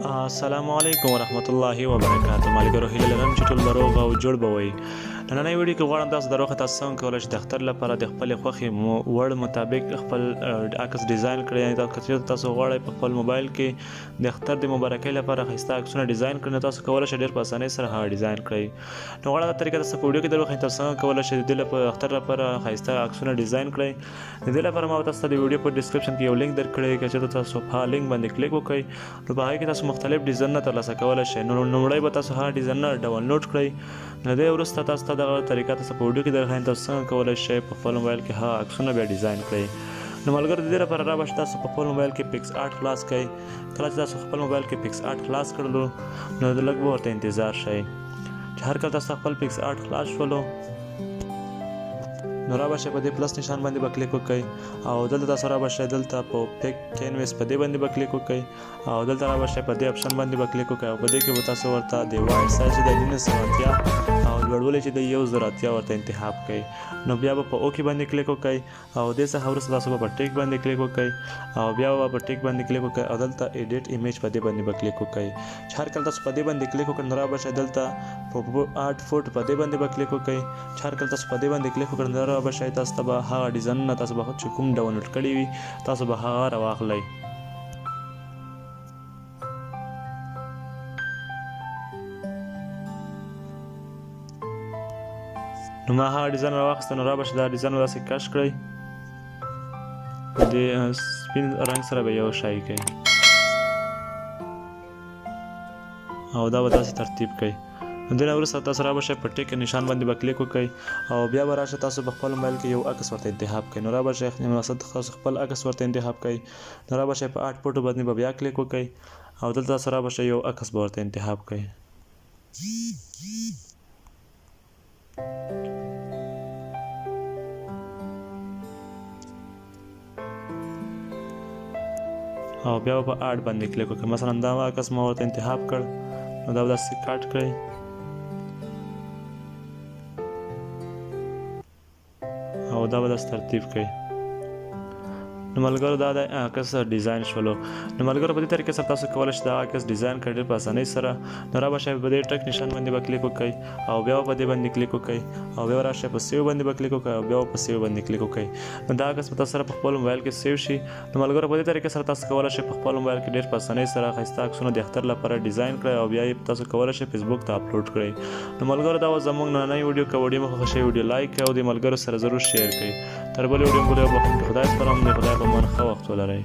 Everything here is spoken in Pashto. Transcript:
السلام علیکم ورحمت الله وبرکاته. ملګرو هیله لرم چې ټول به روغ او جوړ به وئ. نننۍ ویډیو کې غواړم تاسو د روغه تاسو څنګه کولی شئ د اختر لپاره د خپلې خوښې وړ مطابق خپل عکس ډیزاین کړئ. یعنې تاسو غواړئ په خپل موبایل کې د اختر د مبارکۍ لپاره ښایسته عکسونه ډیزاین کړئ، نو تاسو کولی شئ ډېر په اسانۍ سره هغه ډیزاین کړئ. نو غواړم دا طریقه تاسو په ویډیو کې دروښیم تاسو څنګه کولی شئ د دې لپاره اختر لپاره ښایسته عکسونه ډیزاین کړئ. د دې لپاره ما تاسو ته د ویډیو په ډسکرپشن کې یو لینک درکړی، که چېرته تاسو په هغه لینک باندې کلیک وکړئ نو په هغې کې تاسو مختلف ډیزاینونه ترلاسه کولی شئ. نو لومړی به تاسو هغه ډیزاینونه ډاونلوډ کړئ. نو د دې وروسته تاسو ته دغه طریقه تاسو په ویډیو کې درښیم تاسو څنګه کولی شئ په خپل موبایل کې هغه عکسونه بیا ډیزاین کړئ. نو ملګرو د دې لپاره رابه چې تاسو په خپل موبایل کې پکس آرټ خلاص کړئ. کله چې تاسو خپل موبایل کې پکس آرټ خلاص کړلو نو د لږ به ورته انتظار شئ چې هر کله تاسو خپل پکس آرټ خلاص شولو نو رابه شئ په دې پلس نشان باندې به کلیک وکړئ او دلته تاسو رابه شئ دلته په پیک کینوس په دې باندې به کلیک وکړئ او دلته رابه شئ په دې اپشن باندې به کلیک وکړئ او په دې کې به تاسو ورته د وایډ سایز د 1980 او لوړوالی چې د 1080 ورته انتخاب کړئ. نو بیا به په اوکې باندې کلیک وکړئ او دې څخه وروسته تاسو به په ټیک باندې کلیک وکړئ او بیا به په ټیک باندې کلیک وکړئ او دلته ایډیټ ایمیج په دې باندې به کلیک وکړئ. چې هر کله تاسو په دې باندې کلیک وکړئ نو رابه شئ دلته په آرټ فوټ په دې باندې به کلیک وکړئ. چې هر کله تاسو په دې باندې کلیک وکړئ نو رابه شئ تاسو ته به هغه ډیزاینونه تاسو به چې کوم ډاونلوډ کړي وي تاسو به هغه راواخلئ. نو ما هغه ډیزاین راواخیسته نو رابه شئ دا ډیزاین داسې کش کړئ، د سپین رنګ سره به یو شی کړئ او دا به داسې ترتیب کړئ. نو دې نه وروسته تاسو رابه شئ په ټیک نشان باندې به کلیک وکړئ او بیا به راشئ تاسو په خپل موبایل کې یو عکس ورته انتخاب کړئ. نو رابه شئ تاسو خپل عکس ورته انتخاب کړئ. نو رابه شئ په آرټ فوټو باندې به بیا کلیک وکړئ او دلته تاسو رابه شئ یو عکس به ورته انتخاب کړئ. او بیا په آرټ باندې کلیک وکړئ. مثلا دا عکس ما ورته انتخاب کړ نو دا به داسې کټ کړئ او دا به داسې ترتیب کړئ. نو ملګرو دا د عکس ډیزاین شولو. نو ملګرو په دې طریقې سره تاسو کولی شئ دا عکس ډیزاین کړئ ډېر په اسانۍ سره. نو رابه شئ په دې ټک نشان باندې به کلیک وکړئ او بیا په دې باندې کلیک وکړئ او بیا راشئ په سیو باندې به کلیک وکړئ او بیا په سیو باندې کلیک وکړئ. نو دا عکس به تاسو سره په خپل موبایل کې سیو شي. نو ملګرو په دې طریقې سره تاسو کولی شئ په خپل موبایل کې ډېر په اسانۍ سره ښایسته عکسونه د اختر لپاره ډیزاین کړئ او بیا یې تاسو کولی شئ فیسبوک ته اپلوډ کړئ. نو ملګرو دا زموږ نننۍ ویډیو که ویډیو مو خوښه شوې ویډیو لایک کړئ او د ملګرو سره ضرور شیر کړئ. تر بلې ویډیو پورې بخښنه خدای سپارم. د خدای په امان ښه وخت ولرئ.